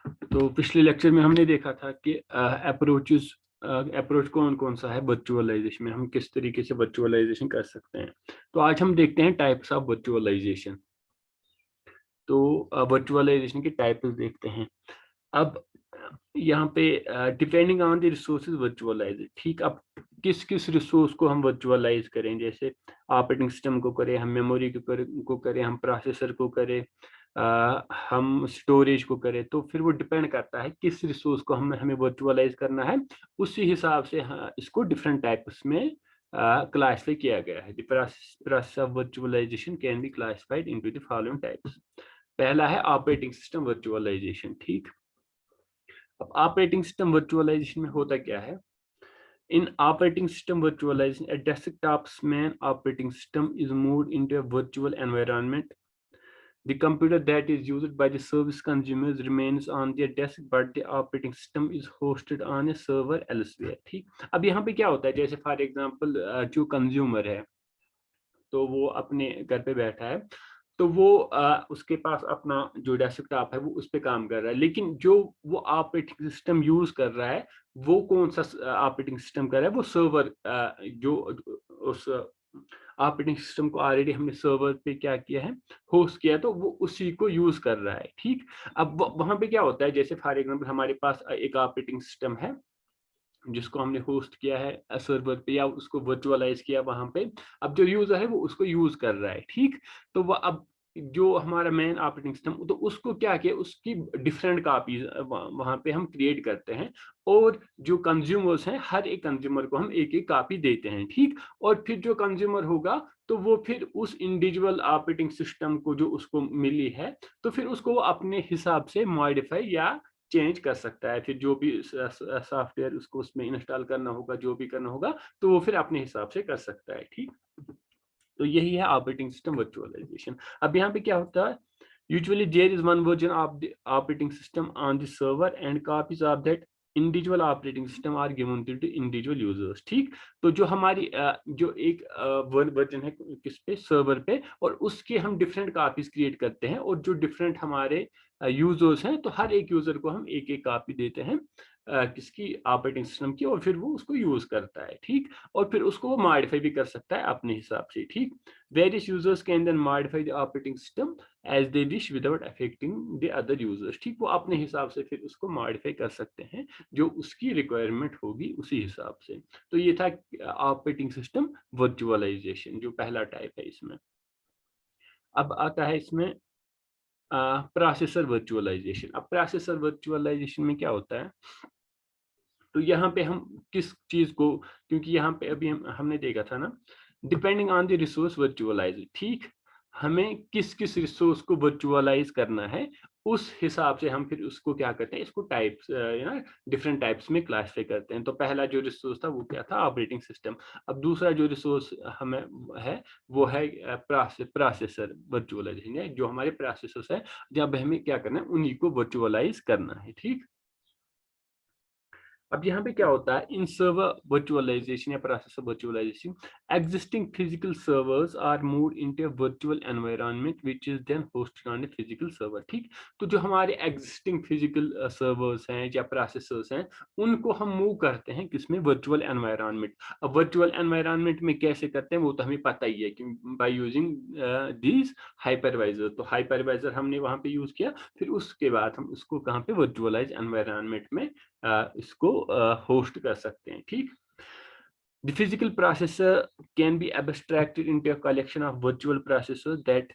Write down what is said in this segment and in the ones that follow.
तो पिछले लेक्चर में हमने देखा था कि अप्रोच कौन कौन सा है वर्चुअलाइजेशन में, हम किस तरीके से वर्चुअलाइजेशन कर सकते हैं। तो आज हम देखते हैं टाइप्स ऑफ वर्चुअलाइजेशन। तो वर्चुअलाइजेशन के टाइप्स देखते हैं। अब यहाँ पे depending on the resources virtualise, ठीक। अब किस किस रिसोर्स को हम वर्चुअलाइज करें, जैसे ऑपरेटिंग सिस्टम को करें, हम मेमोरी को करें, हम प्रोसेसर को करें, हम स्टोरेज को करें, तो फिर वो डिपेंड करता है किस रिसोर्स को हमें वर्चुअलाइज करना है। उसी हिसाब से इसको डिफरेंट टाइप्स में क्लासिफाई किया गया है। Process of virtualisation can be classified into the following types. पहला है ऑपरेटिंग सिस्टम वर्चुअलाइजेशन, ठीक। अब ऑपरेटिंग सिस्टम वर्चुअलाइजेशन में होता क्या है? In operating system virtualization, a desktop's main operating system is moved into a virtual environment. The computer that is used by the service consumers remains on their desk, but the operating system is hosted on a server elsewhere. ठीक। अब यहाँ पे क्या होता है, जैसे for example जो consumer है तो वो अपने घर पे बैठा है, तो वो उसके पास अपना जो डेस्कटॉप है वो उस पे काम कर रहा है, लेकिन जो वो ऑपरेटिंग सिस्टम यूज कर रहा है वो कौन सा ऑपरेटिंग सिस्टम कर रहा है? वो सर्वर, जो उस ऑपरेटिंग सिस्टम को ऑलरेडी हमने सर्वर पे क्या किया है, होस्ट किया है, तो वो उसी को यूज कर रहा है, ठीक। अब वहां पे क्या होता है, जैसे फॉर एग्जांपल हमारे पास एक ऑपरेटिंग सिस्टम है जिसको हमने होस्ट किया है सर्वर पे या उसको वर्चुअलाइज किया वहां पे। अब जो यूजर है वो उसको यूज कर रहा है, ठीक। तो वो अब जो हमारा मेन ऑपरेटिंग सिस्टम, तो उसको क्या किया, उसकी डिफरेंट कापीज वहां पे हम क्रिएट करते हैं, और जो कंज्यूमर्स हैं हर एक कंज्यूमर को हम एक एक कापी देते हैं, ठीक। और फिर जो कंज्यूमर होगा तो वो फिर उस इंडिविजुअल ऑपरेटिंग सिस्टम को जो उसको मिली है, तो फिर उसको वो अपने हिसाब से मॉडिफाई या चेंज कर सकता है। फिर जो भी सॉफ्टवेयर उसको उसमें इंस्टॉल करना होगा, जो भी करना होगा, तो वो फिर अपने हिसाब से कर सकता है, ठीक। तो यही है ऑपरेटिंग सिस्टम वर्चुअलाइजेशन। अब यहाँ पे क्या होता है, usually there is one version of the operating system on the server and copies of that individual operating system are given to the individual users, ठीक। तो जो हमारी जो एक वर्जन है किस पे, सर्वर पे, और उसके हम डिफरेंट कॉपीज क्रिएट करते हैं, और जो डिफरेंट हमारे यूजर्स हैं, तो हर एक यूजर को हम एक एक कॉपी देते हैं किसकी, ऑपरेटिंग सिस्टम की, और फिर वो उसको यूज करता है, ठीक। और फिर उसको वो मॉडिफाई भी कर सकता है अपने हिसाब से, ठीक। Various users can then modify the operating system as they wish without affecting the other users, ठीक। वो अपने हिसाब से फिर उसको मॉडिफाई कर सकते हैं जो उसकी रिक्वायरमेंट होगी उसी हिसाब से। तो ये था ऑपरेटिंग सिस्टम वर्चुअलाइजेशन, जो पहला टाइप है इसमें। अब आता है इसमें प्रोसेसर वर्चुअलाइजेशन। अब प्रोसेसर वर्चुअलाइजेशन में क्या होता है, तो यहाँ पे हम किस चीज को, क्योंकि यहाँ पे अभी हमने देखा था ना, depending on the resource virtualise, ठीक। हमें किस किस रिसोर्स को वर्चुअलाइज करना है, उस हिसाब से हम फिर उसको क्या करते हैं, इसको टाइप्स ना डिफरेंट टाइप्स में क्लासिफाई करते हैं। तो पहला जो रिसोर्स था वो क्या था, ऑपरेटिंग सिस्टम। अब दूसरा जो रिसोर्स हमें है वो है प्रोसेसर वर्चुअलाइजेशन है, जो हमारे प्रोसेसर्स है, जब हमें क्या करना है, उन्हीं को वर्चुअलाइज करना है, ठीक। अब यहाँ पे क्या होता है, इन सर्वर वर्चुअलाइजेशन या processor virtualisation, existing physical servers are moved into a virtual environment which is then hosted on a physical server, ठीक। तो जो हमारे एग्जिस्टिंग फिजिकल सर्वर्स हैं या प्रोसेसर्स हैं, उनको हम मूव करते हैं किसमें, वर्चुअल एनवायरनमेंट। अब वर्चुअल एनवायरनमेंट में कैसे करते हैं वो तो हमें पता ही है कि बाय यूजिंग दीज हाइपरवाइजर। तो हाइपरवाइजर हमने वहां पे यूज किया, फिर उसके बाद हम उसको कहाँ पे, वर्चुअलाइज एनवायरनमेंट में इसको होस्ट कर सकते हैं, ठीक। The physical processor can be abstracted into a collection of virtual processors that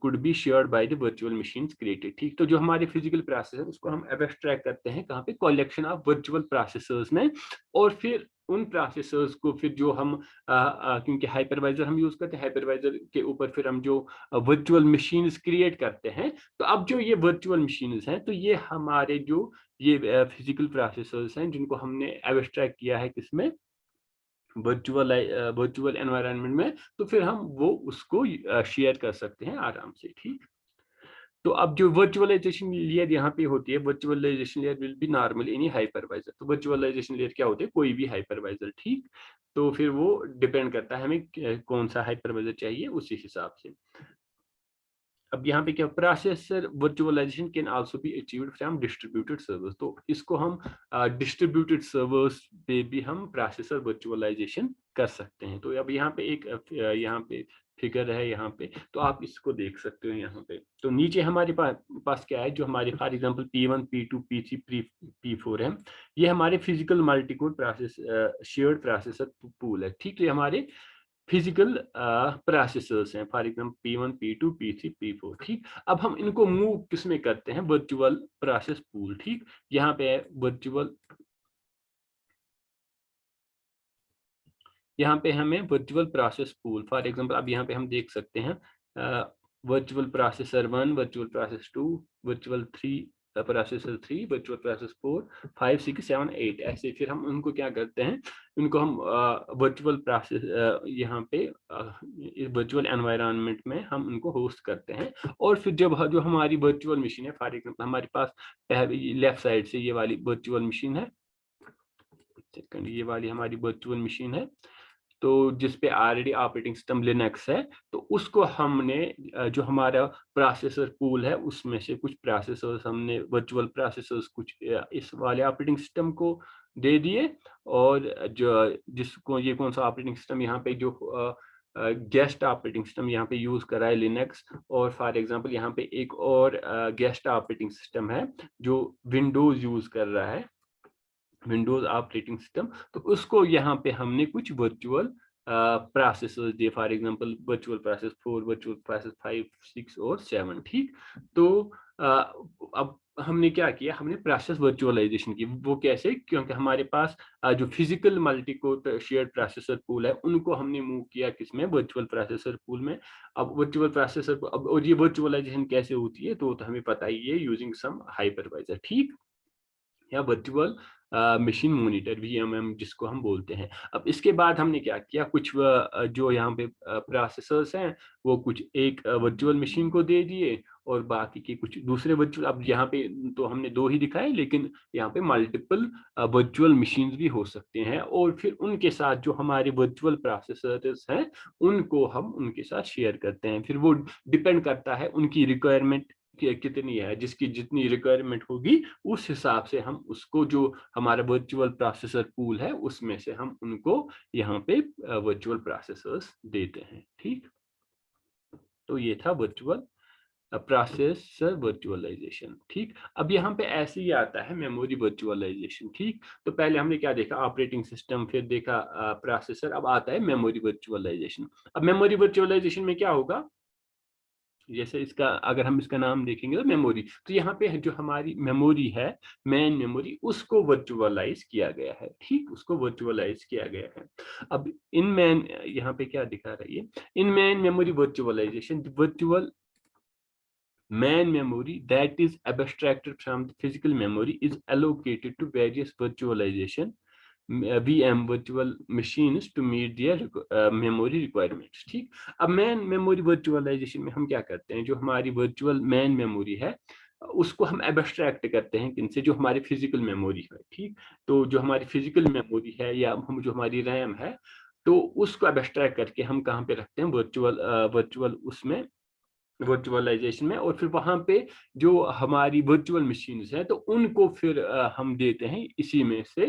could be shared by the virtual machines created, ठीक। तो जो हमारे फिजिकल प्रोसेसर उसको हम एब्स्ट्रैक्ट करते हैं कहाँ पे, कलेक्शन ऑफ वर्चुअल प्रोसेसर्स में, और फिर उन प्रोसेसर्स को फिर जो हम क्योंकि हाइपरवाइजर हम यूज करते हैं, हाइपरवाइजर के ऊपर फिर हम जो वर्चुअल मशीन्स क्रिएट करते हैं, तो अब जो ये वर्चुअल मशीन्स हैं, तो ये हमारे जो ये फिजिकल प्रोसेसर्स हैं जिनको हमने एब्स्ट्रैक्ट किया है किसमें, वर्चुअल एनवायरनमेंट में, तो फिर हम वो उसको शेयर कर सकते हैं आराम से, ठीक। तो अब जो वर्चुअलाइजेशन लेयर यहाँ पे होती है, virtualisation layer will be normal in hypervisor. तो वर्चुअलाइजेशन लेयर क्या होती है, कोई भी हाइपरवाइजर, ठीक। तो फिर वो डिपेंड करता है हमें कौन सा हाइपरवाइजर चाहिए उसी हिसाब से। अब यहाँ पे क्या, processor virtualisation can also be achieved from distributed servers. तो इसको हम डिस्ट्रीब्यूटेड सर्वर्स पे भी हम प्रोसेसर वर्चुअलाइजेशन कर सकते हैं। तो अब यहाँ पे एक यहाँ पे फिगर है यहाँ पे, तो आप इसको देख सकते हो यहाँ पे। तो नीचे हमारे पास क्या है, जो हमारे for example P1 P2 P3 P4 है, ये हमारे physical multicore process shared processor pool है। ठीक, तो ये हमारे फिजिकल प्रोसेसर्स हैं, for example P1 P2 P3 P4। ठीक, अब हम इनको मूव किस में करते हैं, वर्चुअल प्रोसेस पूल। ठीक, यहाँ पे है वर्चुअल, यहाँ पे हमें virtual process pool, for example अब यहाँ पे हम देख सकते हैं virtual processor 1, virtual process 2, virtual 3, processor 3, virtual process 4, 5, 6, 7, 8, ऐसे फिर हम उनको क्या करते हैं, उनको हम वर्चुअल प्रोसेस यहाँ पे वर्चुअल एनवायरनमेंट में हम उनको होस्ट करते हैं। और फिर जब जो हमारी वर्चुअल मशीन है, फॉर एग्जांपल हमारे पास लेफ्ट साइड से ये वाली वर्चुअल मशीन है, सेकंड ये वाली हमारी वर्चुअल मशीन है, तो जिस पे ऑलरेडी ऑपरेटिंग सिस्टम लिनक्स है, तो उसको हमने जो हमारा प्रोसेसर पूल है उसमें से कुछ प्रोसेसर्स हमने वर्चुअल प्रोसेसर्स कुछ इस वाले ऑपरेटिंग सिस्टम को दे दिए, और जो जिसको ये कौन सा ऑपरेटिंग सिस्टम यहाँ पे जो गेस्ट ऑपरेटिंग सिस्टम यहाँ पे यूज कर रहा है लिनक्स, और फॉर एग्जांपल यहाँ पे एक और गेस्ट ऑपरेटिंग सिस्टम है जो विंडोज यूज कर रहा है, विंडोज ऑपरेटिंग सिस्टम, तो उसको यहाँ पे हमने कुछ वर्चुअल प्रोसेसर्स दिए, for example virtual process 4, virtual process 5, 6 और 7। ठीक, तो अब हमने क्या किया, हमने प्रोसेस वर्चुअलाइजेशन की। वो कैसे, क्योंकि हमारे पास जो physical multi core shared processor pool है उनको हमने मूव किया किसमें, वर्चुअल प्रोसेसर पूल में। अब वर्चुअल प्रोसेसर, अब और ये वर्चुअलाइजेशन कैसे होती है, तो हमें पता ही है, यूजिंग सम हाइपरवाइजर। ठीक, या वर्चुअल मशीन मॉनिटर, वीएमएम जिसको हम बोलते हैं। अब इसके बाद हमने क्या किया, कुछ जो यहाँ पे प्रोसेसर्स हैं वो कुछ एक वर्चुअल मशीन को दे दिए, और बाकी के कुछ दूसरे वर्चुअल, अब यहाँ पे तो हमने दो ही दिखाए, लेकिन यहाँ पे मल्टीपल वर्चुअल मशीन्स भी हो सकते हैं, और फिर उनके साथ जो हमारे वर्चुअल प्रोसेसर्स हैं उनको हम उनके साथ शेयर करते हैं। फिर वो डिपेंड करता है उनकी रिक्वायरमेंट कितनी है, जिसकी जितनी रिक्वायरमेंट होगी उस हिसाब से हम उसको, जो हमारा वर्चुअल प्रोसेसर पूल है उसमें से हम उनको यहाँ पे वर्चुअल प्रोसेसर्स देते हैं। ठीक, तो ये था वर्चुअल प्रोसेसर वर्चुअलाइजेशन। ठीक, अब यहाँ पे ऐसे ही आता है मेमोरी वर्चुअलाइजेशन। ठीक, तो पहले हमने क्या देखा, ऑपरेटिंग सिस्टम, फिर देखा प्रोसेसर, अब आता है मेमोरी वर्चुअलाइजेशन। अब मेमोरी वर्चुअलाइजेशन में क्या होगा, जैसे इसका अगर हम इसका नाम देखेंगे तो मेमोरी, तो यहाँ पे जो हमारी मेमोरी है, मेन मेमोरी, उसको वर्चुअलाइज किया गया है। ठीक, उसको वर्चुअलाइज किया गया है। अब इन मैन, यहाँ पे क्या दिखा रहा है ये, in main memory virtualisation, virtual main memory that is abstracted from the physical memory is allocated to various virtualization VM virtual machines to meet their memory requirements। ठीक, अब मेन मेमोरी वर्चुअलाइजेशन में हम क्या करते हैं, जो हमारी वर्चुअल मेन मेमोरी है उसको हम एब्स्ट्रैक्ट करते हैं किनसे, जो हमारी फिजिकल मेमोरी है। ठीक, तो जो हमारी फिजिकल मेमोरी है या हम जो हमारी रैम है, तो उसको एब्स्ट्रैक्ट करके हम कहाँ पे रखते हैं, वर्चुअल उसमें वर्चुअलाइजेशन में, और फिर वहाँ पे जो हमारी वर्चुअल मशीन्स हैं तो उनको फिर हम देते हैं इसी में से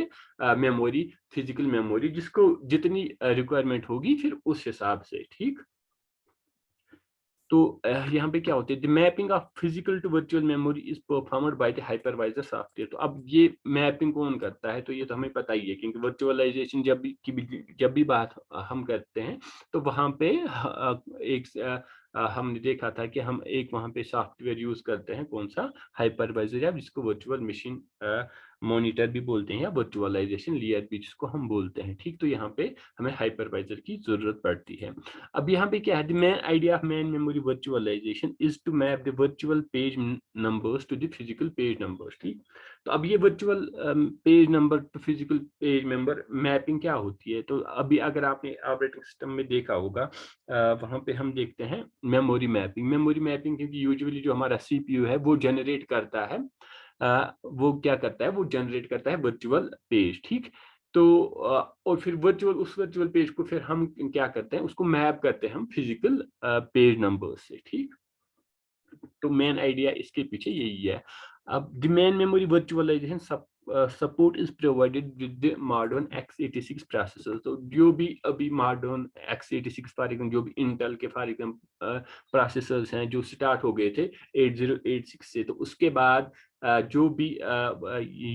मेमोरी, फिजिकल मेमोरी, जिसको जितनी रिक्वायरमेंट होगी फिर उस हिसाब से। ठीक, तो यहाँ पे क्या होता है, the mapping of physical to virtual memory is performed by the hypervisor software. तो अब ये मैपिंग कौन करता है, तो ये तो हमें पता ही है, क्योंकि वर्चुअलाइजेशन जब भी बात हम करते हैं तो वहाँ पे एक हमने देखा था कि हम एक वहाँ पे सॉफ्टवेयर यूज करते हैं, कौन सा, हाइपरवाइजर, या जिसको वर्चुअल मशीन मॉनिटर भी बोलते हैं, या वर्चुअलाइजेशन लेयर भी जिसको हम बोलते हैं। ठीक, तो यहाँ पे हमें हाइपरवाइजर की जरूरत पड़ती है। अब यहाँ पे क्या है, the main idea of main memory virtualisation is to map the virtual page numbers to the physical page numbers. ठीक, तो अब ये virtual page number to physical page number mapping क्या होती है, तो अभी अगर आपने ऑपरेटिंग सिस्टम में देखा होगा वहाँ पे हम देखते हैं मेमोरी मैपिंग। मेमोरी मैपिंग क्योंकि यूजुअली जो हमारा सीपीयू है वो जनरेट करता है, वो क्या करता है, वो जनरेट करता है वर्चुअल पेज। ठीक, तो और फिर उस वर्चुअल पेज को फिर हम क्या करते हैं, उसको मैप करते हैं हम फिजिकल पेज नंबर से। ठीक, तो मेन आइडिया इसके पीछे यही है। अब the main memory virtualisation support is provided with the modern x86 processor. तो जो भी अभी मॉडर्न x86 फॉर एग्जाम्पल, जो भी इंटेल के फॉर एग्जाम्पल प्रोसेसर्स हैं जो स्टार्ट हो गए थे 8086 से, तो उसके बाद जो भी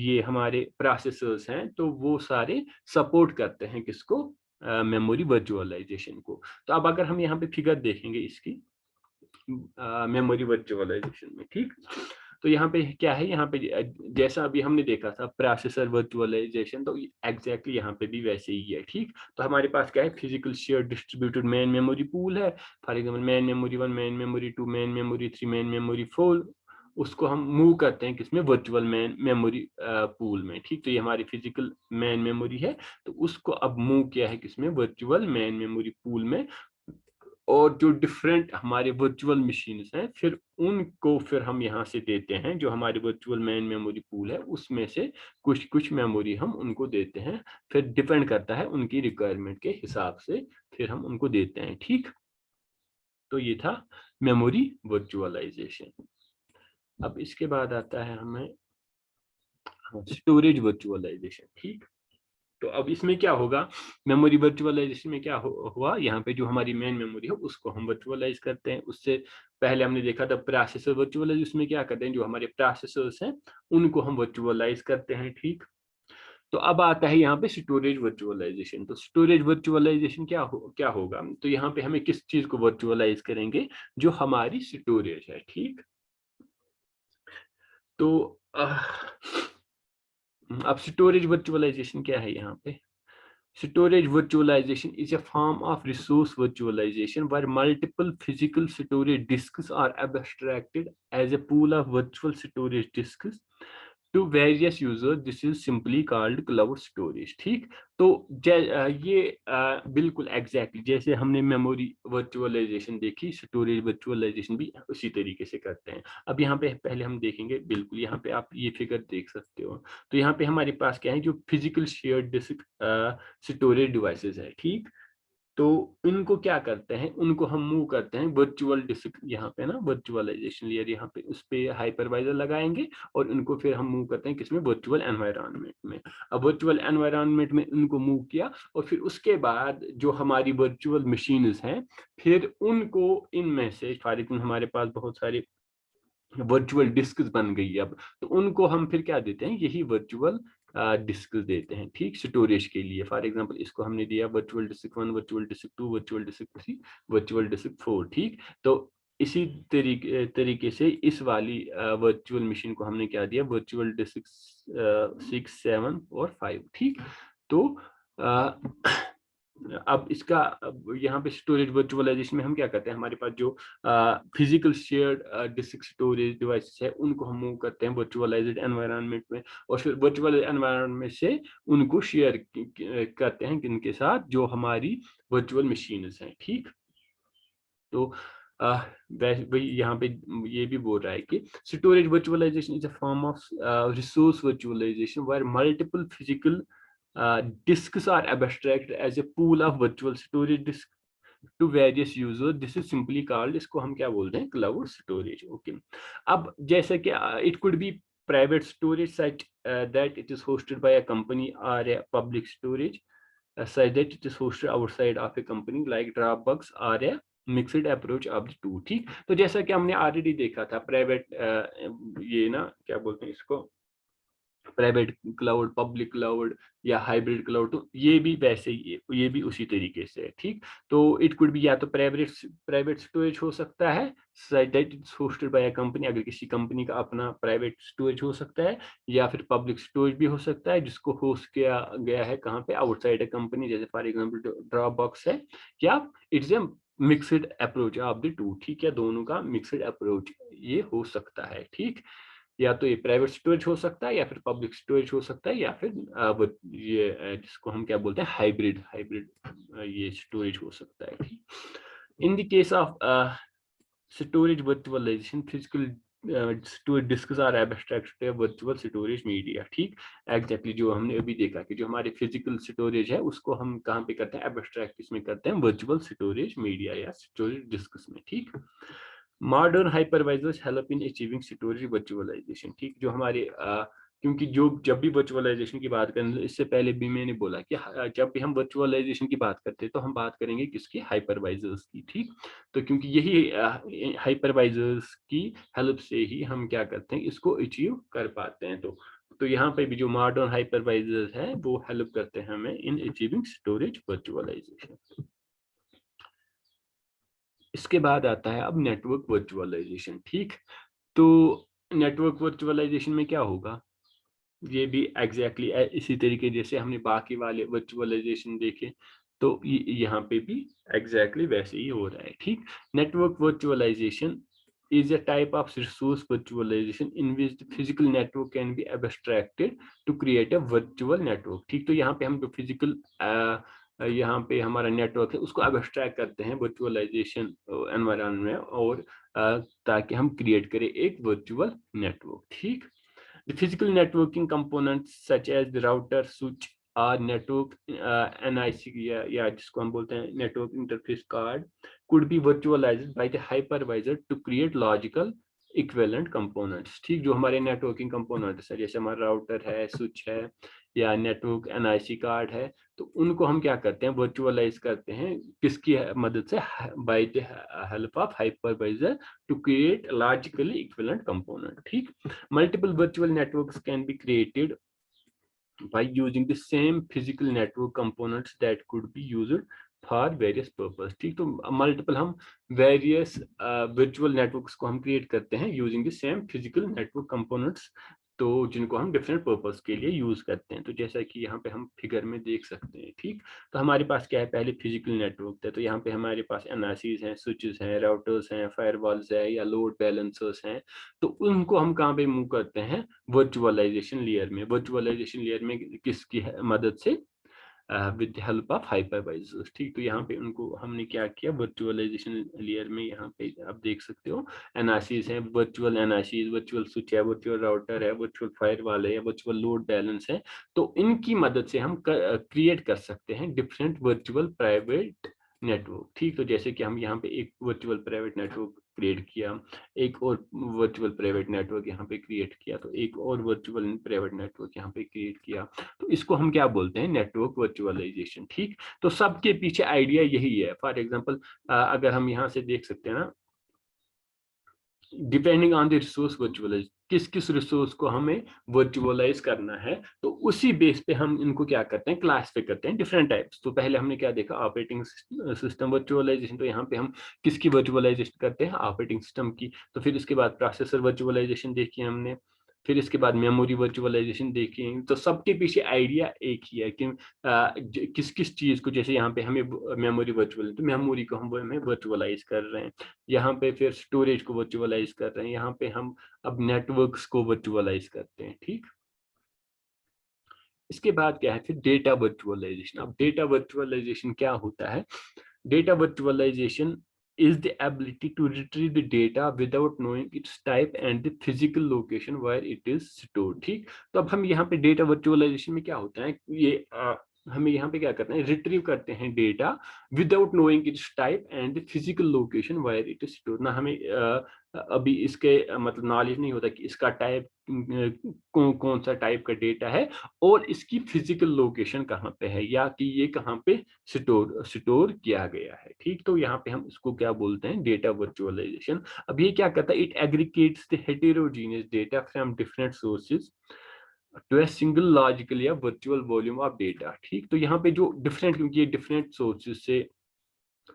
ये हमारे प्रोसेसर्स हैं तो वो सारे सपोर्ट करते हैं किसको, मेमोरी वर्चुअलाइजेशन को। तो अब अगर हम यहाँ पे फिगर देखेंगे इसकी मेमोरी वर्चुअलाइजेशन में, ठीक, तो यहाँ पे क्या है, यहाँ पे जैसा अभी हमने देखा था प्रोसेसर वर्चुअलाइजेशन, तो एग्जैक्टली यहाँ पे भी वैसे ही है, ठीक। तो हमारे पास क्या है, physical share distributed main memory pool है, for example main memory 1, main memory 2, main memory 3, main memory 4, उसको हम मूव करते हैं किसमें, वर्चुअल मेन मेमोरी पूल में, ठीक। तो ये हमारी फिजिकल मेन मेमोरी है, तो उसको अब मूव किया है किसमें, वर्चुअल मेन मेमोरी पूल में। और जो डिफरेंट हमारे वर्चुअल मशीन्स हैं फिर उनको फिर हम यहाँ से देते हैं, जो हमारी वर्चुअल मेन मेमोरी पूल है उसमें से कुछ कुछ मेमोरी हम उनको देते हैं, फिर डिपेंड करता है उनकी रिक्वायरमेंट के हिसाब से फिर हम उनको देते हैं, ठीक। तो ये था मेमोरी वर्चुअलाइजेशन। अब इसके बाद आता है हमें स्टोरेज वर्चुअलाइजेशन, ठीक। तो अब इसमें क्या होगा, मेमोरी वर्चुअलाइजेशन में क्या हुआ, यहाँ पे जो हमारी मेन मेमोरी है उसको हम वर्चुअलाइज करते हैं। उससे पहले हमने देखा था प्रोसेसर वर्चुअलाइज, उसमें क्या करते हैं, जो हमारे प्रोसेसर्स हैं उनको हम वर्चुअलाइज करते हैं, ठीक। तो अब आता है यहाँ पे स्टोरेज वर्चुअलाइजेशन। तो स्टोरेज वर्चुअलाइजेशन क्या होगा, तो यहाँ पे हमें किस चीज को वर्चुअलाइज करेंगे, जो हमारी स्टोरेज है, ठीक। तो अब स्टोरेज वर्चुअलाइजेशन क्या है यहाँ पे, storage virtualization is a form of resource virtualization where multiple physical storage disks are abstracted as a pool of virtual storage disks to various users. This is simply called cloud storage, ठीक। तो ये बिल्कुल exactly जैसे हमने memory virtualisation देखी, storage virtualisation भी उसी तरीके से करते हैं। अब यहाँ पे पहले हम देखेंगे, बिल्कुल यहाँ पे आप ये फिगर देख सकते हो। तो यहाँ पे हमारे पास क्या है, जो physical shared disk storage devices है, ठीक। तो इनको क्या करते हैं, उनको हम मूव करते हैं वर्चुअल डिस्क, यहाँ पे ना वर्चुअलाइजेशन लेयर, यहाँ पे उस पे हाइपरवाइजर लगाएंगे और इनको फिर हम मूव करते हैं किसमें, वर्चुअल एनवायरनमेंट में। अब वर्चुअल एनवायरनमेंट में इनको मूव किया और फिर उसके बाद जो हमारी वर्चुअल मशीन्स हैं फिर उनको इनमें से फॉर एग्जाम्पल हमारे पास बहुत सारे वर्चुअल डिस्क बन गई है अब, तो उनको हम फिर क्या देते हैं, यही वर्चुअल डिस्क देते हैं, ठीक, स्टोरेज के लिए। फॉर एग्जांपल इसको हमने दिया virtual disc 1, virtual disc 2, virtual disc 3, virtual disc 4, ठीक। तो इसी तरीके से इस वाली वर्चुअल मशीन को हमने क्या दिया, वर्चुअल डिस्क 6, 7 और 5, ठीक। तो अब इसका यहाँ पे स्टोरेज वर्चुअलाइजेशन में हम क्या करते हैं, हमारे पास जो physical shared disk storage devices है उनको हम मूव करते हैं वर्चुअलाइज्ड एनवायरनमेंट में, और फिर वर्चुअल एनवायरनमेंट से उनको शेयर करते हैं किनके साथ, जो हमारी वर्चुअल मशीन्स हैं, ठीक। तो वही यहाँ पे ये भी बोल रहा है कि storage virtualisation is a form of resource virtualisation where multiple physical disks are abstracted as a pool of virtual storage disk to various users. This is simply called, इसको हम क्या बोलते हैं, cloud storage, okay। अब जैसे कि it could be private storage such that it is hosted by a company, or a public storage such that it is hosted outside of a company like Dropbox, or a mixed approach of the two, ठीक। तो जैसा कि हमने already देखा था private ये ना क्या बोलते हैं इसको, प्राइवेट क्लाउड, पब्लिक क्लाउड या हाइब्रिड क्लाउड, तो ये भी वैसे ही, ये भी उसी तरीके से है, ठीक। तो इट कुड बी या तो प्राइवेट स्टोरेज हो सकता है that is hosted by a company, अगर किसी कंपनी का अपना प्राइवेट स्टोरेज हो सकता है, या फिर पब्लिक स्टोरेज भी हो सकता है जिसको होस्ट किया गया है कहाँ पे, आउटसाइड अ कंपनी, जैसे फॉर एग्जांपल ड्रॉप बॉक्स है, या it's a mixed approach of the two, ठीक है, दोनों का मिक्सड अप्रोच ये हो सकता है, ठीक। या तो ये प्राइवेट स्टोरेज हो सकता है, या फिर पब्लिक स्टोरेज हो सकता है, या फिर ये जिसको हम क्या बोलते हैं, हाइब्रिड हाइब्रिड ये स्टोरेज हो सकता है, ठीक। In the case of storage virtualisation, physical storage disks are abstracted virtual storage media, ठीक। एग्जैक्टली जो हमने अभी देखा कि जो हमारे फिजिकल स्टोरेज है उसको हम कहाँ पे करते हैं, एब्स्ट्रैक्ट इसमें करते हैं वर्चुअल स्टोरेज मीडिया या स्टोरेज डिस्क्स में, ठीक। Modern hypervisors help in achieving storage virtualisation. ठीक, जो हमारे क्योंकि जो जब भी वर्चुअलाइजेशन की बात करें, इससे पहले भी मैंने बोला कि जब भी हम वर्चुअलाइजेशन की बात करते हैं तो हम बात करेंगे किसकी, हाइपरवाइजर्स की। ठीक, तो क्योंकि यही हाइपरवाइजर्स की हेल्प से ही हम क्या करते हैं, इसको अचीव कर पाते हैं। तो यहाँ पे भी जो मॉडर्न हाइपरवाइजर्स है वो हेल्प करते हैं हमें इन अचीविंग स्टोरेज वर्चुअलाइजेशन। इसके बाद आता है अब नेटवर्क वर्चुअलाइजेशन। ठीक, तो नेटवर्क वर्चुअलाइजेशन में क्या होगा, ये भी एग्जैक्टली इसी तरीके जैसे हमने बाकी वाले वर्चुअलाइजेशन देखे, तो यहाँ पे भी एग्जैक्टली वैसे ही हो रहा है। ठीक, network virtualisation is a type of resource virtualization in which the physical network can be abstracted to create a virtual network। ठीक, तो यहाँ पे हम जो फिजिकल यहाँ पे हमारा नेटवर्क है उसको एब्स्ट्रैक्ट करते हैं वर्चुअलाइजेशन एनवायरनमेंट में, और ताकि हम क्रिएट करें एक वर्चुअल नेटवर्क। ठीक, the physical networking components such as the router, switch or network NIC या जिसको हम बोलते हैं network interface card could be virtualized by the hypervisor to create logical equivalent components। ठीक, जो हमारे नेटवर्किंग कंपोनेंट्स है, जैसे हमारा राउटर है, स्विच है या नेटवर्क NIC कार्ड है, तो उनको हम क्या करते हैं, वर्चुअलाइज करते हैं किसकी मदद से, by the help of hypervisor to create logically equivalent component. ठीक, multiple virtual networks can be created by using the same physical network components that could be used for various purpose। ठीक, तो multiple हम various virtual networks को हम create करते हैं using the same physical network components, तो जिनको हम डिफरेंट पर्पस के लिए यूज करते हैं। तो जैसा कि यहाँ पे हम फिगर में देख सकते हैं। ठीक, तो हमारे पास क्या है, पहले फिजिकल नेटवर्क था, तो यहाँ पे हमारे पास एनआईसीज हैं, स्विचेस हैं, राउटर्स हैं, फायरवॉल्स है या लोड बैलेंसर्स हैं, तो उनको हम कहाँ पे मूव करते हैं, वर्चुअलाइजेशन लेयर में। वर्चुअलाइजेशन लेयर में किसकी मदद से, with the help of hypervisors. ठीक, तो यहाँ पे उनको हमने क्या किया, वर्चुअलाइजेशन लेयर में यहाँ पे आप देख सकते हो एनआईसीज हैं, वर्चुअल एनआईसीज, वर्चुअल स्विच है, वर्चुअल राउटर है, वर्चुअल फायरवॉल है या वर्चुअल लोड बैलेंस है, तो इनकी मदद से हम क्रिएट कर सकते हैं डिफरेंट वर्चुअल प्राइवेट नेटवर्क। ठीक, तो जैसे कि हम यहाँ पे एक वर्चुअल प्राइवेट नेटवर्क क्रिएट किया, एक और वर्चुअल प्राइवेट नेटवर्क यहाँ पे क्रिएट किया, तो एक और वर्चुअल प्राइवेट नेटवर्क यहाँ पे क्रिएट किया, तो इसको हम क्या बोलते हैं, नेटवर्क वर्चुअलाइजेशन। ठीक, तो सबके पीछे आइडिया यही है। फॉर एग्जांपल अगर हम यहाँ से देख सकते हैं ना, depending on the resource virtualise, किस किस रिसोर्स को हमें वर्चुअलाइज करना है, तो उसी बेस पे हम इनको क्या करते हैं, क्लासिफाई करते हैं डिफरेंट टाइप्स। तो पहले हमने क्या देखा, ऑपरेटिंग सिस्टम वर्चुअलाइजेशन, तो यहाँ पे हम किसकी वर्चुअलाइजेशन करते हैं, ऑपरेटिंग सिस्टम की। तो फिर इसके बाद प्रोसेसर वर्चुअलाइजेशन देखी हमने, फिर इसके बाद मेमोरी वर्चुअलाइजेशन देखी। तो सबके पीछे आइडिया एक ही है कि किस किस चीज को, जैसे यहाँ पे हमें मेमोरी वर्चुअल, तो मेमोरी को हम हमें वर्चुअलाइज कर रहे हैं, यहाँ पे फिर स्टोरेज को वर्चुअलाइज कर रहे हैं, यहाँ पे हम अब नेटवर्क्स को वर्चुअलाइज करते हैं। ठीक, इसके बाद क्या है फिर, डेटा वर्चुअलाइजेशन। अब डेटा वर्चुअलाइजेशन क्या होता है, data virtualisation is the ability to retrieve the data without knowing its type and the physical location where it is stored। ठीक, तो अब हम यहाँ पे डेटा वर्चुअलाइजेशन में क्या होता है, ये हमें यहाँ पे क्या करते हैं, रिट्रीव करते हैं data without knowing it's type and physical location wire it is store. ना हमें अभी इसके मतलब नॉलेज नहीं होता कि इसका टाइप कौन सा टाइप का डेटा है और इसकी फिजिकल लोकेशन कहाँ पे है, या कि ये कहाँ पे स्टोर किया गया है। ठीक, तो यहाँ पे हम इसको क्या बोलते हैं, डेटा वर्चुअलाइजेशन। अब ये क्या करता है, it aggregates the heterogeneous data from different sources to a single logical या वर्चुअल वॉल्यूम ऑफ डेटा। ठीक, तो यहाँ पे जो डिफरेंट, क्योंकि ये डिफरेंट सोर्सेज से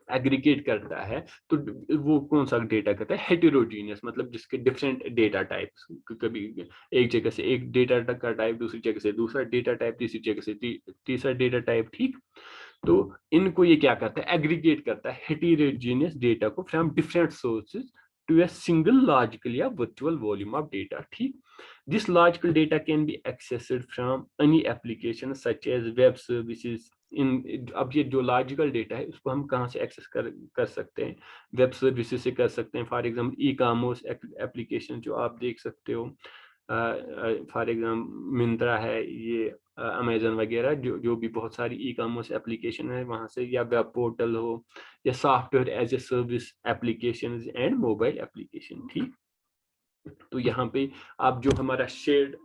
एग्रीगेट करता है, तो वो कौन सा डेटा करता है, हेटेरोजीनियस, मतलब जिसके डिफरेंट डेटा टाइप्स, कभी एक जगह से एक डेटा का टाइप, दूसरी जगह से दूसरा डेटा टाइप, तीसरी जगह से तीसरा डेटा टाइप। ठीक, तो इनको ये क्या करता है, एग्रीगेट करता है हेटेरोजीनियस डेटा को from different sources to a single logical या वर्चुअल वॉल्यूम ऑफ डेटा। ठीक, this logical data can be accessed from any application such as web services in. अब ये जो लॉजिकल डेटा है उसको हम कहाँ से एक्सेस कर सकते हैं, वेब सर्विसेज से कर सकते हैं। For example e commerce application जो आप देख सकते हो, फॉर एग्जाम्पल मिंत्रा है, ये अमेजन वगैरह, जो भी बहुत सारी ई कॉमर्स एप्लीकेशन है वहाँ से, या वेब पोर्टल हो, या software as a service application and mobile application. ठीक, तो यहाँ पे आप जो हमारा शेयर्ड,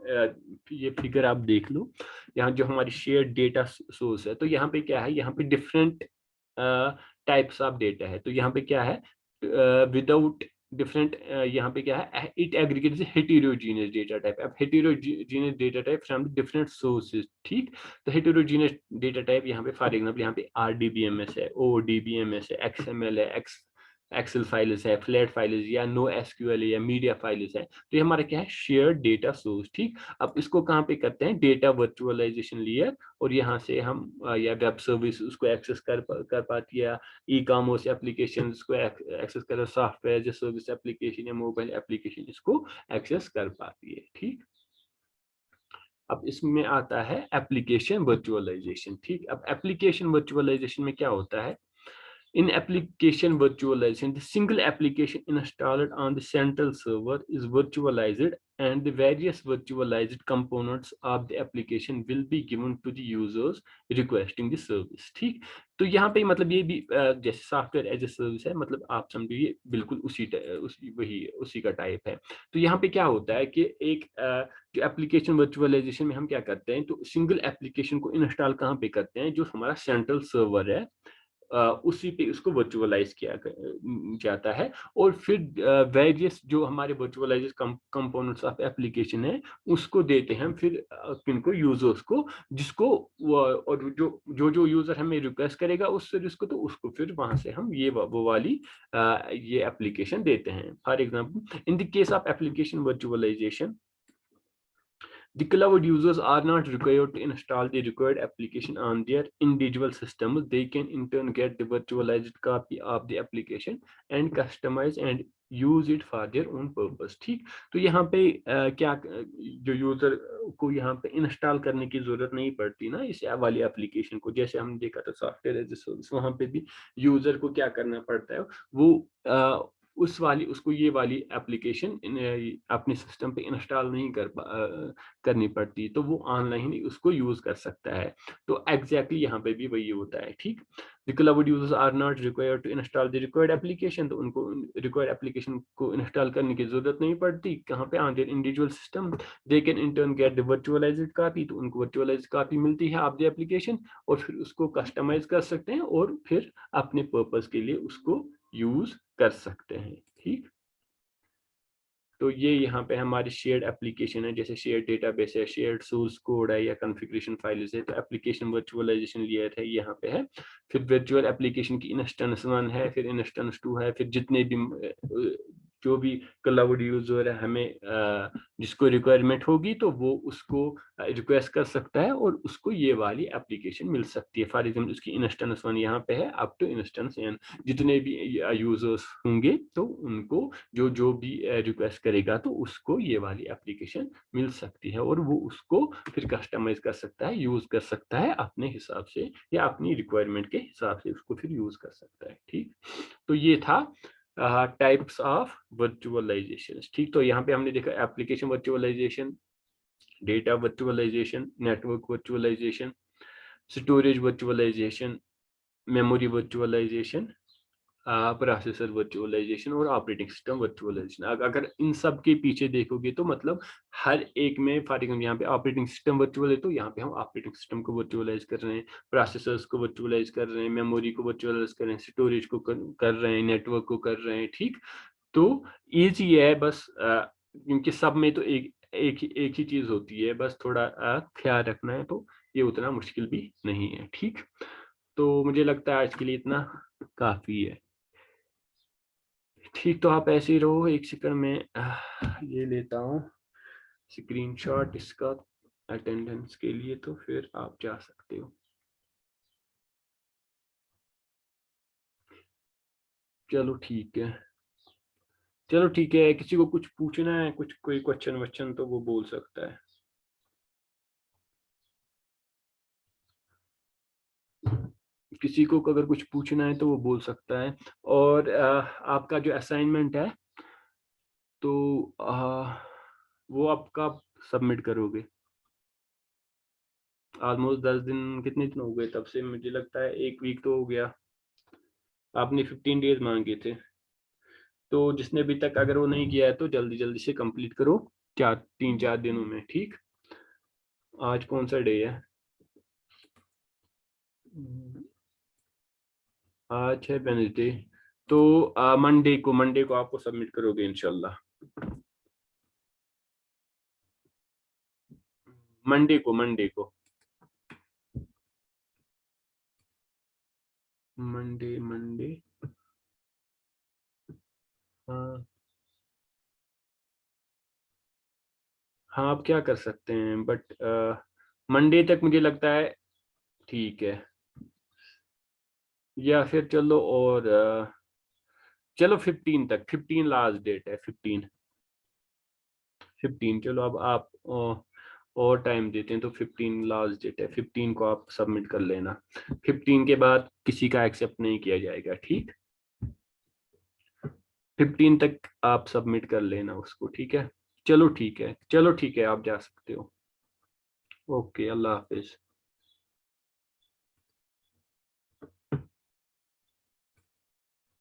ये फिगर आप देख लो, यहाँ जो हमारी शेयर्ड डेटा सोर्स है, तो यहाँ पे क्या है, यहाँ पे डिफरेंट टाइप्स ऑफ डेटा है। तो यहाँ पे क्या है, विदाउट डिफरेंट, यहाँ पे क्या है, it aggregates heterogeneous data type. अब heterogeneous data type from different sources. ठीक, तो हेटेरोजीनियस डेटा टाइप यहाँ पे फॉर एग्जांपल यहाँ पे RDBMS है, ODBMS है, XML है, एक्सेल फाइल्स है, फ्लैट फाइल्स, या नो एसक्यूएल है, या मीडिया फाइल्स है। तो ये हमारा क्या है, शेयर्ड डेटा सोर्स। ठीक, अब इसको कहाँ पे करते हैं, डेटा वर्चुअलाइजेशन लेयर, और यहाँ से हम या वेब सर्विस उसको एक्सेस कर पाती है, ई कॉमर्स एप्लीकेशन को एक्सेस कर, सॉफ्टवेयर जो सर्विस एप्लीकेशन या मोबाइल एप्लीकेशन इसको एक्सेस कर पाती है। ठीक, अब इसमें आता है एप्लीकेशन वर्चुअलाइजेशन। ठीक, अब एप्लीकेशन वर्चुअलाइजेशन में क्या होता है, in application virtualization, the single application installed on the central server is virtualized, and the various virtualized components of the application will be given to the users requesting the service। ठीक, तो यहाँ पे मतलब ये भी जैसे सॉफ्टवेयर एज ए सर्विस है, मतलब आप समझिए बिल्कुल उसी का टाइप है। तो यहाँ पे क्या होता है कि एक जो एप्लीकेशन वर्चुअलाइजेशन में हम क्या करते हैं, तो सिंगल एप्लीकेशन को इंस्टॉल कहाँ पे करते हैं, जो हमारा सेंट्रल सर्वर है उसी पे उसको वर्चुअलाइज किया जाता है, और फिर वेरियस जो हमारे वर्चुअलाइज कंपोनेंट्स ऑफ एप्लीकेशन है उसको देते हैं फिर किनको, यूजर्स को, जिसको और जो यूजर हमें रिक्वेस्ट करेगा उस सर्विस को, तो उसको फिर वहां से हम वो वाली ये एप्लीकेशन देते हैं। For example in the case of application virtualisation, the cloud users are not required to install the required application on their individual systems. They can in turn get the virtualized copy of the application and customize and use it for their own purpose। ठीक, तो यहाँ पे क्या जो user को यहाँ पे install करने की जरूरत नहीं पड़ती ना इस वाली एप्लीकेशन को, जैसे हम देखा था सॉफ्टवेयर एज ए सर्विस, वहाँ पे भी यूजर को क्या करना पड़ता है, वो उसको ये वाली एप्लीकेशन अपने सिस्टम पे इंस्टॉल नहीं करनी पड़ती, तो वो ऑनलाइन ही उसको यूज कर सकता है। तो एग्जैक्टली यहाँ पे भी वही होता है। ठीक, the cloud users are not required to install the required application, तो उनको required application को इंस्टॉल करने की जरूरत नहीं पड़ती। कहाँ पे, on their individual system they can in turn get the virtualized copy, तो उनको virtualized copy मिलती है आप दी एप्लीकेशन, और फिर उसको कस्टमाइज कर सकते हैं और फिर अपने पर्पस के लिए उसको यूज कर सकते हैं। ठीक, तो ये यहाँ पे हमारी शेयर्ड एप्लीकेशन है, जैसे शेयर्ड डेटाबेस है, शेयर्ड सोर्स कोड है, या कॉन्फ़िगरेशन फाइल्स है। तो एप्लीकेशन वर्चुअलाइजेशन लेयर है यहाँ पे है, फिर वर्चुअल एप्लीकेशन की इंस्टेंस 1 है, फिर इंस्टेंस 2 है, फिर जितने भी जो भी क्लाउड यूजर है हमें जिसको रिक्वायरमेंट होगी तो वो उसको रिक्वेस्ट कर सकता है और उसको ये वाली एप्लीकेशन मिल सकती है। फॉर एग्जाम्पल उसकी इंस्टेंस 1 यहाँ पे है अप टू इंस्टेंस n, जितने भी यूजर्स होंगे तो उनको जो भी रिक्वेस्ट करेगा तो उसको ये वाली एप्लीकेशन मिल सकती है, और वो उसको फिर कस्टमाइज कर सकता है, यूज कर सकता है अपने हिसाब से, या अपनी रिक्वायरमेंट के हिसाब से उसको फिर यूज कर सकता है। ठीक, तो ये था टाइप्स ऑफ वर्चुअलाइजेशन। ठीक, तो यहाँ पे हमने देखा application virtualisation, data virtualisation, network virtualisation, storage virtualisation, memory virtualisation, processor virtualisation और ऑपरेटिंग सिस्टम वर्चुअलाइजेशन। अगर इन सब के पीछे देखोगे तो मतलब हर एक में, फॉर एग्जाम्पल यहाँ पे ऑपरेटिंग सिस्टम वर्चुअल है तो यहाँ पे हम ऑपरेटिंग सिस्टम को वर्चुअलाइज कर रहे हैं, प्रोसेसर्स को वर्चुअलाइज कर रहे हैं, मेमोरी को वर्चुअलाइज कर रहे हैं, स्टोरेज को कर रहे हैं, नेटवर्क को कर रहे हैं। ठीक, तो ईजी है बस, क्योंकि सब में तो एक ही चीज होती है, बस थोड़ा ख्याल रखना है, तो ये उतना मुश्किल भी नहीं है। ठीक, तो मुझे लगता है आज के लिए इतना काफी है। ठीक, तो आप ऐसे ही रहो, एक सेकंड में ये लेता हूँ स्क्रीनशॉट इसका अटेंडेंस के लिए, तो फिर आप जा सकते हो। चलो ठीक है, चलो ठीक है, किसी को कुछ पूछना है, कुछ कोई क्वेश्चन वच्चन तो वो बोल सकता है। किसी को अगर कुछ पूछना है तो वो बोल सकता है। और आपका जो असाइनमेंट है तो वो आप कब सबमिट करोगे? ऑलमोस्ट 10 दिन, कितने दिन हो गए तब से? मुझे लगता है 1 वीक तो हो गया। आपने 15 डेज मांगे थे, तो जिसने अभी तक अगर वो नहीं किया है तो जल्दी जल्दी से कंप्लीट करो, 3-4 दिनों में, ठीक। आज कौन सा डे है? आज है वेडनेसडे, तो मंडे को आपको सबमिट करोगे इंशाल्लाह। मंडे को मंडे। हाँ हाँ, आप क्या कर सकते हैं, बट मंडे तक मुझे लगता है ठीक है। या फिर चलो, और चलो 15 तक, 15 लास्ट डेट है, 15 चलो, अब आप और टाइम देते हैं तो 15 लास्ट डेट है, 15 को आप सबमिट कर लेना। 15 के बाद किसी का एक्सेप्ट नहीं किया जाएगा, ठीक। 15 तक आप सबमिट कर लेना उसको, ठीक है। चलो ठीक है, चलो ठीक है, आप जा सकते हो। ओके, अल्लाह हाफिज।